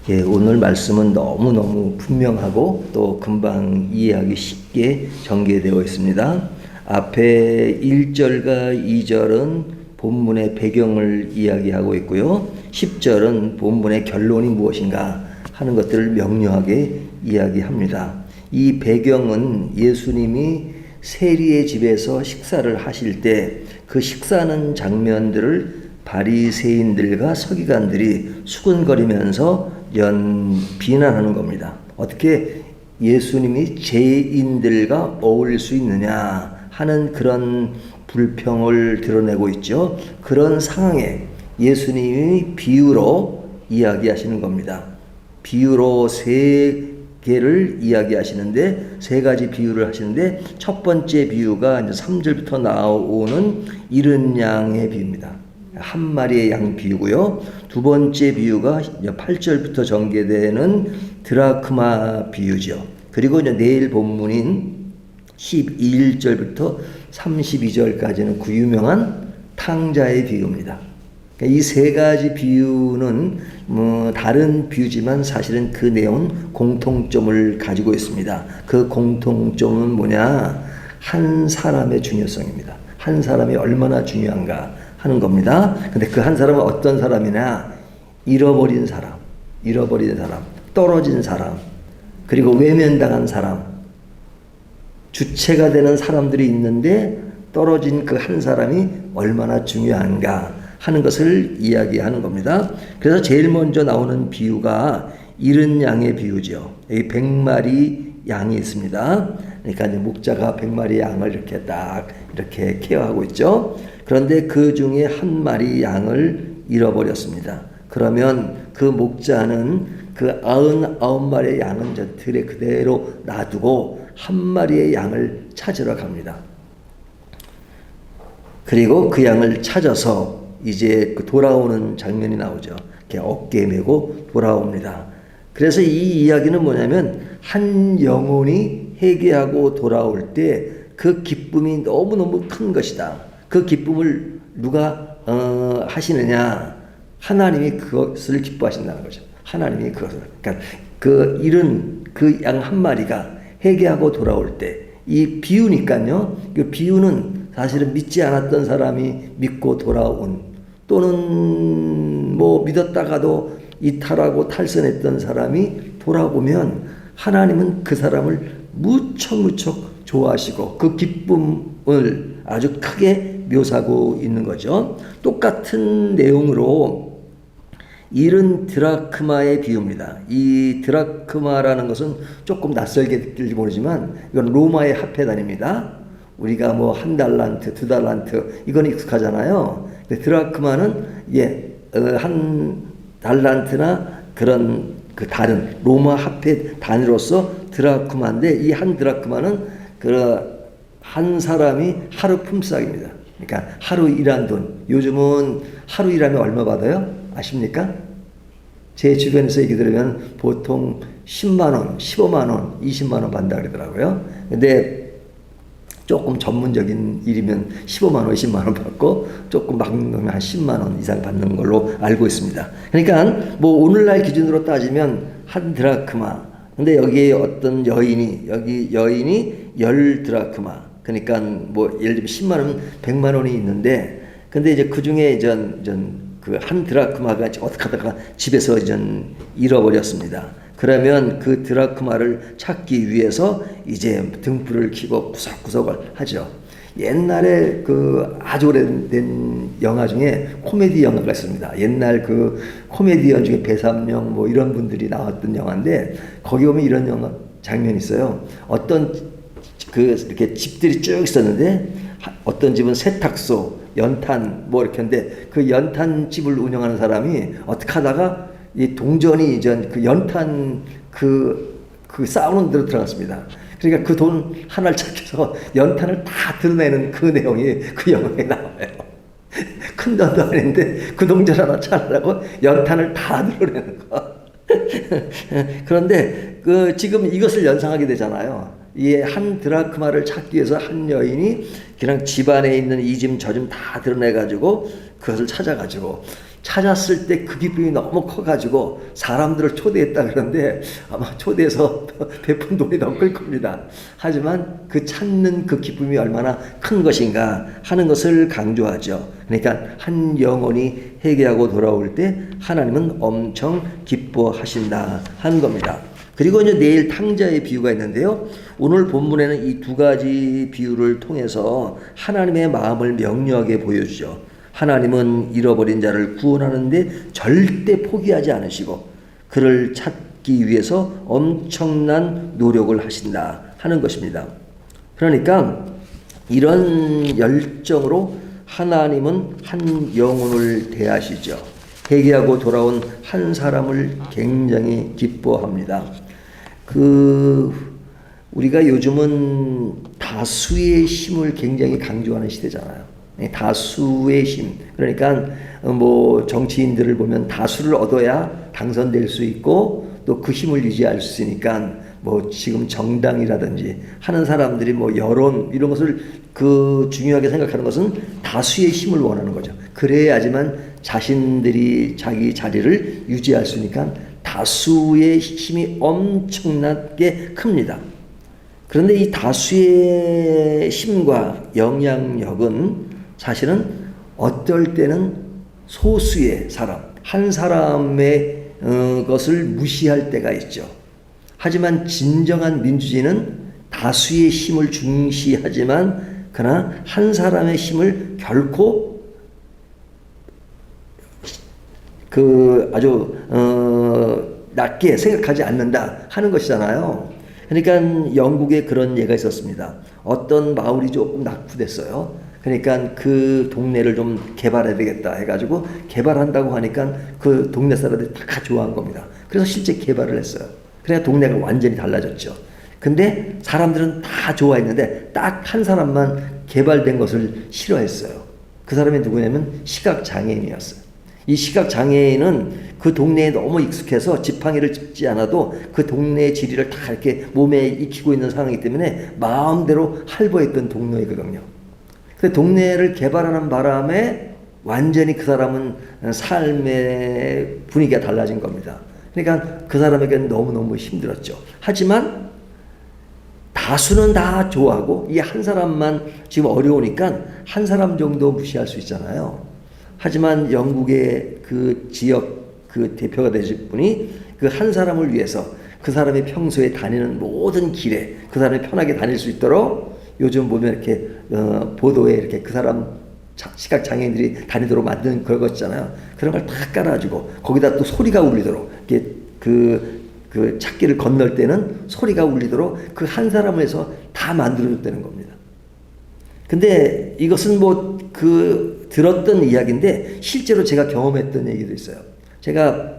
예, 오늘 말씀은 너무너무 분명하고 또 금방 이해하기 쉽게 전개되어 있습니다. 앞에 1절과 2절은 본문의 배경을 이야기하고 있고요. 10절은 본문의 결론이 무엇인가 하는 것들을 명료하게 이야기합니다. 이 배경은 예수님이 세리의 집에서 식사를 하실 때 그 식사하는 장면들을 바리새인들과 서기관들이 수군거리면서 비난하는 겁니다. 어떻게 예수님이 죄인들과 어울릴 수 있느냐 하는 그런 불평을 드러내고 있죠. 그런 상황에 예수님이 비유로 이야기하시는 겁니다. 비유로 세 개를 이야기하시는데 세 가지 비유를 하시는데 첫 번째 비유가 이제 3절부터 나오는 잃은 양의 비유입니다. 한 마리의 양 비유고요. 두 번째 비유가 8절부터 전개되는 드라크마 비유죠. 그리고 이제 내일 본문인 11절부터 32절까지는 그 유명한 탕자의 비유입니다. 이 세 가지 비유는 다른 비유지만 사실은 그 내용은 공통점을 가지고 있습니다. 그 공통점은 뭐냐? 한 사람의 중요성입니다. 한 사람이 얼마나 중요한가 하는 겁니다. 근데 그 한 사람은 어떤 사람이냐? 잃어버린 사람, 떨어진 사람, 그리고 외면당한 사람, 주체가 되는 사람들이 있는데 떨어진 그 한 사람이 얼마나 중요한가 하는 것을 이야기하는 겁니다. 그래서 제일 먼저 나오는 비유가 잃은 양의 비유죠. 여기 100마리 양이 있습니다. 그러니까 이제 목자가 100마리 양을 이렇게 케어하고 있죠. 그런데 그 중에 한 마리 양을 잃어버렸습니다. 그러면 그 목자는 그 99마리의 양은 저 들에 그대로 놔두고 한 마리의 양을 찾으러 갑니다. 그리고 그 양을 찾아서 이제 그 돌아오는 장면이 나오죠. 이렇게 어깨에 메고 돌아옵니다. 그래서 이 이야기는 뭐냐면 한 영혼이 회개하고 돌아올 때 그 기쁨이 너무너무 큰 것이다. 그 기쁨을 누가 하시느냐? 하나님이 그것을 기뻐하신다는 거죠. 하나님이 그것을. 그러니까 그 잃은 그 양 한 마리가 회개하고 돌아올 때 이 비유니까요. 그 비유는 사실은 믿지 않았던 사람이 믿고 돌아온 또는 뭐 믿었다가도 이탈하고 탈선했던 사람이 돌아오면 하나님은 그 사람을 무척 좋아하시고 그 기쁨을 아주 크게 묘사하고 있는 거죠. 똑같은 내용으로 잃은 드라크마의 비유입니다. 이 드라크마라는 것은 조금 낯설게 느낄지 모르지만 이건 로마의 화폐 단위입니다. 우리가 뭐 1달란트, 2달란트 이건 익숙하잖아요. 근데 드라크마는 한 달란트나 그런 그 다른 로마 화폐 단위로서 드라크마인데 이 한 드라크마는 그 한 사람이 하루 품삯입니다. 그러니까 하루 일한 돈. 요즘은 하루 일하면 얼마 받아요? 아십니까? 제 주변에서 얘기 들으면 보통 10만 원, 15만 원, 20만 원 받는다 그러더라고요. 근데 조금 전문적인 일이면 15만 원, 20만 원 받고 조금 막 넣으면 한 10만 원 이상 받는 걸로 알고 있습니다. 그러니까 뭐 오늘날 기준으로 따지면 한 드라크마. 근데 여기에 어떤 여인이 10드라크마. 그러니까 뭐 예를 들면 10만 원, 100만 원이 있는데 근데 이제 그 중에 그 한 드라크마가 어떻게 하다가 집에서 잃어버렸습니다. 그러면 그 드라크마를 찾기 위해서 이제 등불을 켜고 구석구석을 하죠. 옛날에 그 아주 오래된 영화 중에 코미디 영화가 있습니다. 옛날 그 코미디언 중에 배삼룡 뭐 이런 분들이 나왔던 영화인데 거기 보면 이런 영화 장면이 있어요. 어떤 그 이렇게 집들이 쭉 있었는데 어떤 집은 세탁소, 연탄 뭐 이렇게 했는데 그 연탄 집을 운영하는 사람이 어떻게 하다가 이 동전이 그 연탄 그 쌓아놓은 데로 들어갔습니다. 그러니까 그 돈 하나를 찾아서 연탄을 다 드러내는 그 내용이 그 영화에 나와요. 큰 돈도 아닌데 그 동전 하나 찾으라고 연탄을 다 드러내는 거. 그런데 지금 이것을 연상하게 되잖아요. 이 한 드라크마를 찾기 위해서 한 여인이 그냥 집안에 있는 이 짐 저 짐 다 드러내가지고 그것을 찾았을 때 그 기쁨이 너무 커가지고 사람들을 초대했다 그러는데 아마 초대해서 베푼 돈이 넘을 겁니다. 하지만 그 찾는 그 기쁨이 얼마나 큰 것인가 하는 것을 강조하죠. 그러니까 한 영혼이 회개하고 돌아올 때 하나님은 엄청 기뻐하신다 하는 겁니다. 그리고 이제 내일 탕자의 비유가 있는데요. 오늘 본문에는 이 두 가지 비유를 통해서 하나님의 마음을 명료하게 보여주죠. 하나님은 잃어버린 자를 구원하는데 절대 포기하지 않으시고 그를 찾기 위해서 엄청난 노력을 하신다 하는 것입니다. 그러니까 이런 열정으로 하나님은 한 영혼을 대하시죠. 회개하고 돌아온 한 사람을 굉장히 기뻐합니다. 우리가 요즘은 다수의 힘을 굉장히 강조하는 시대잖아요. 다수의 힘. 그러니까 뭐 정치인들을 보면 다수를 얻어야 당선될 수 있고 또 그 힘을 유지할 수 있으니까 뭐 지금 정당이라든지 하는 사람들이 뭐 여론 이런 것을 중요하게 생각하는 것은 다수의 힘을 원하는 거죠. 그래야지만 자신들이 자기 자리를 유지할 수 있으니까 다수의 힘이 엄청나게 큽니다. 그런데 이 다수의 힘과 영향력은 사실은 어떨 때는 소수의 사람, 한 사람의 것을 무시할 때가 있죠. 하지만 진정한 민주주의는 다수의 힘을 중시하지만 그러나 한 사람의 힘을 결코 아주 낮게 생각하지 않는다 하는 것이잖아요. 그러니까 영국에 그런 예가 있었습니다. 어떤 마을이 조금 낙후됐어요. 그러니까 그 동네를 좀 개발해야 되겠다 해가지고 개발한다고 하니까 그 동네 사람들이 다 좋아한 겁니다. 그래서 실제 개발을 했어요. 그래야 동네가 완전히 달라졌죠. 근데 사람들은 다 좋아했는데 딱 한 사람만 개발된 것을 싫어했어요. 그 사람이 누구냐면 시각장애인이었어요. 이 시각장애인은 그 동네에 너무 익숙해서 지팡이를 짚지 않아도 그 동네의 지리를 다 이렇게 몸에 익히고 있는 상황이기 때문에 마음대로 할보했던 동네거든요. 근데 동네를 개발하는 바람에 완전히 그 사람은 삶의 분위기가 달라진 겁니다. 그러니까 그 사람에게는 너무너무 힘들었죠. 하지만 다수는 다 좋아하고 이 한 사람만 지금 어려우니까 한 사람 정도 무시할 수 있잖아요. 하지만 영국의 그 지역 그 대표가 되실 분이 그 한 사람을 위해서 그 사람이 평소에 다니는 모든 길에 그 사람이 편하게 다닐 수 있도록 요즘 보면 이렇게 보도에 이렇게 그 사람 시각장애인들이 다니도록 만든 그거 있잖아요. 그런 걸 다 깔아가지고 거기다 또 소리가 울리도록 이렇게 그 찾기를 건널 때는 소리가 울리도록 그 한 사람을 해서 다 만들어줬다는 겁니다. 근데 이것은 뭐 들었던 이야기인데 실제로 제가 경험했던 얘기도 있어요. 제가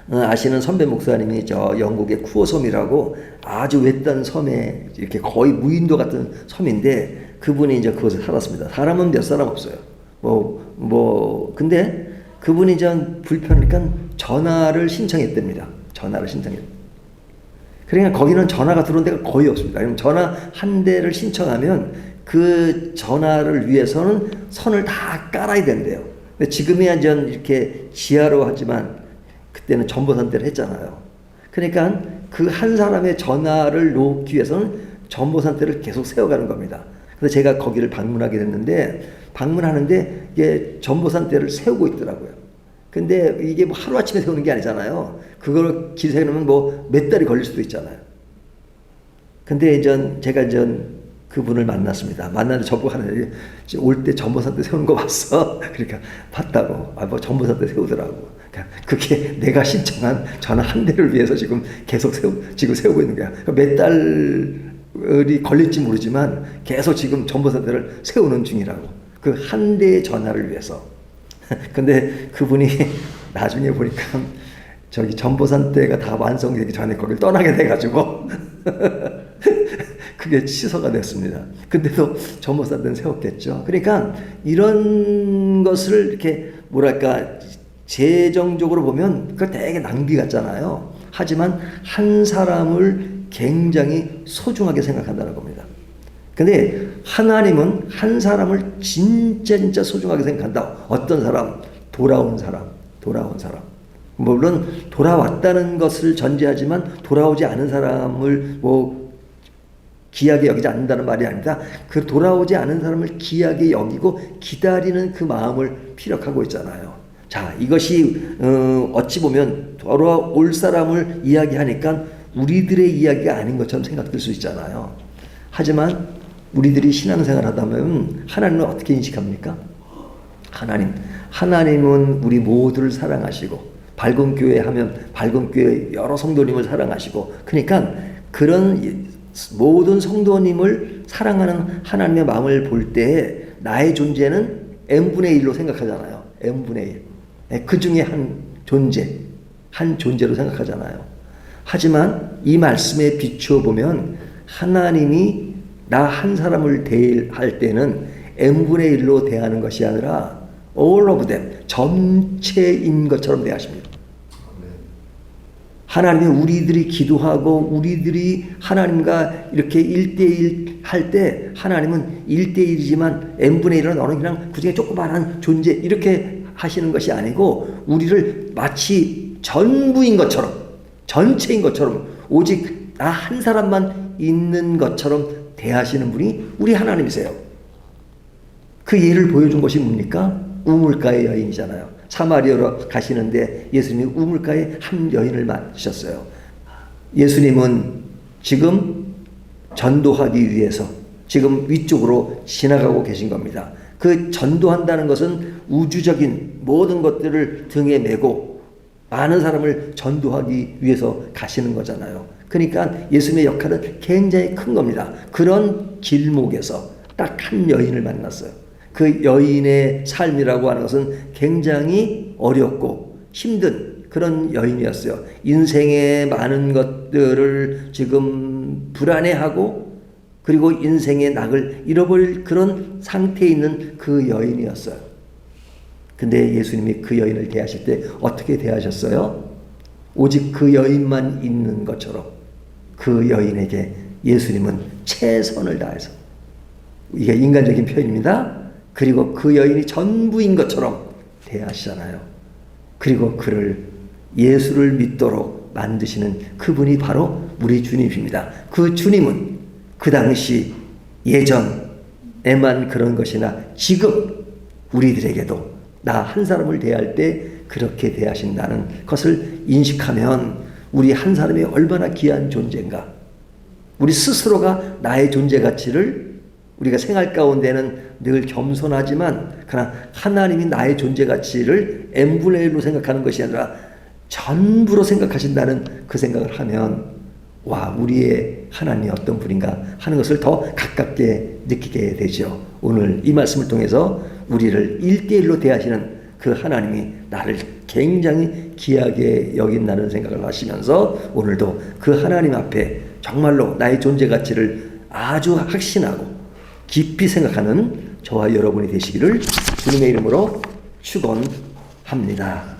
아시는 선배 목사님이 저 영국의 쿠어섬이라고 아주 외딴 섬에 이렇게 거의 무인도 같은 섬인데 그분이 이제 그곳에 살았습니다. 사람은 몇 사람 없어요. 근데 그분이 전 불편하니까 전화를 신청했답니다. 전화를 신청했어요. 그러니까 거기는 전화가 들어온 데가 거의 없습니다. 그럼 전화 한 대를 신청하면 그 전화를 위해서는 선을 다 깔아야 된대요. 근데 지금이야 전 이렇게 지하로 하지만 그때는 전보선대를 했잖아요. 그러니까 그 한 사람의 전화를 놓기 위해서는 전보선대를 계속 세워가는 겁니다. 그래서 제가 거기를 방문하게 됐는데 방문하는데 이게 전보선대를 세우고 있더라고요. 근데 이게 뭐 하루아침에 세우는 게 아니잖아요. 그걸 길 세우면 뭐 몇 달이 걸릴 수도 있잖아요. 근데 제가 그분을 만났습니다. 만나는데 저보고 하는데 올 때 전보선대 세우는 거 봤어? 그러니까 봤다고. 뭐 전보선대 세우더라고. 그게 내가 신청한 전화 한 대를 위해서 지금 계속 세우고 있는 거야. 몇 달이 걸릴지 모르지만 계속 지금 전보선대를 세우는 중이라고. 그 한 대의 전화를 위해서. 근데 그분이 나중에 보니까 저기 전보선대가 다 완성되기 전에 거길 떠나게 돼가지고 그게 취소가 됐습니다. 근데도 전보선대는 세웠겠죠. 그러니까 이런 것을 이렇게 뭐랄까 재정적으로 보면 그거 되게 낭비 같잖아요. 하지만 한 사람을 굉장히 소중하게 생각한다는 겁니다. 근데 하나님은 한 사람을 진짜 소중하게 생각한다. 어떤 사람? 돌아온 사람. 물론 돌아왔다는 것을 전제하지만 돌아오지 않은 사람을 귀하게 여기지 않는다는 말이 아니다. 그 돌아오지 않은 사람을 귀하게 여기고 기다리는 그 마음을 피력하고 있잖아요. 자, 이것이 어찌 보면 돌아올 사람을 이야기하니까 우리들의 이야기가 아닌 것처럼 생각될 수 있잖아요. 하지만 우리들이 신앙생활 하다 보면 하나님을 어떻게 인식합니까? 하나님은 우리 모두를 사랑하시고 밝은 교회 하면 밝은 교회 여러 성도님을 사랑하시고, 그러니까 그런 모든 성도님을 사랑하는 하나님의 마음을 볼 때 나의 존재는 n분의 1로 생각하잖아요. n분의 1. 그 중에 한 존재로 생각하잖아요. 하지만 이 말씀에 비추어 보면 하나님이 나 한 사람을 대할 때는 n분의 1로 대하는 것이 아니라 all of them, 전체인 것처럼 대하십니다. 하나님이 우리들이 기도하고 우리들이 하나님과 이렇게 1대1 할 때 하나님은 1대1이지만 n분의 1은 너는 그냥 그 중에 조그마한 존재 이렇게 하시는 것이 아니고 우리를 마치 전부인 것처럼, 전체인 것처럼, 오직 나 한 사람만 있는 것처럼 대하시는 분이 우리 하나님이세요. 그 예를 보여준 것이 뭡니까? 우물가의 여인이잖아요. 사마리아로 가시는데 예수님이 우물가에 한 여인을 만나셨어요. 예수님은 지금 전도하기 위해서 지금 위쪽으로 지나가고 계신 겁니다. 그 전도한다는 것은 우주적인 모든 것들을 등에 메고 많은 사람을 전도하기 위해서 가시는 거잖아요. 그러니까 예수님의 역할은 굉장히 큰 겁니다. 그런 길목에서 딱 한 여인을 만났어요. 그 여인의 삶이라고 하는 것은 굉장히 어렵고 힘든 그런 여인이었어요. 인생의 많은 것들을 지금 불안해하고 그리고 인생의 낙을 잃어버릴 그런 상태에 있는 그 여인이었어요. 근데 예수님이 그 여인을 대하실 때 어떻게 대하셨어요? 오직 그 여인만 있는 것처럼 그 여인에게 예수님은 최선을 다해서, 이게 인간적인 표현입니다. 그리고 그 여인이 전부인 것처럼 대하시잖아요. 그리고 그를 예수를 믿도록 만드시는 그분이 바로 우리 주님입니다. 그 주님은 그 당시 예전에만 그런 것이나 지금 우리들에게도 나 한 사람을 대할 때 그렇게 대하신다는 것을 인식하면 우리 한 사람이 얼마나 귀한 존재인가, 우리 스스로가 나의 존재 가치를 우리가 생활 가운데는 늘 겸손하지만 그러나 하나님이 나의 존재 가치를 n분의 1로 생각하는 것이 아니라 전부로 생각하신다는 그 생각을 하면 와, 우리의 하나님이 어떤 분인가 하는 것을 더 가깝게 느끼게 되죠. 오늘 이 말씀을 통해서 우리를 1대1로 대하시는 그 하나님이 나를 굉장히 귀하게 여긴다는 생각을 하시면서 오늘도 그 하나님 앞에 정말로 나의 존재 가치를 아주 확신하고 깊이 생각하는 저와 여러분이 되시기를 주님의 이름으로 축원합니다.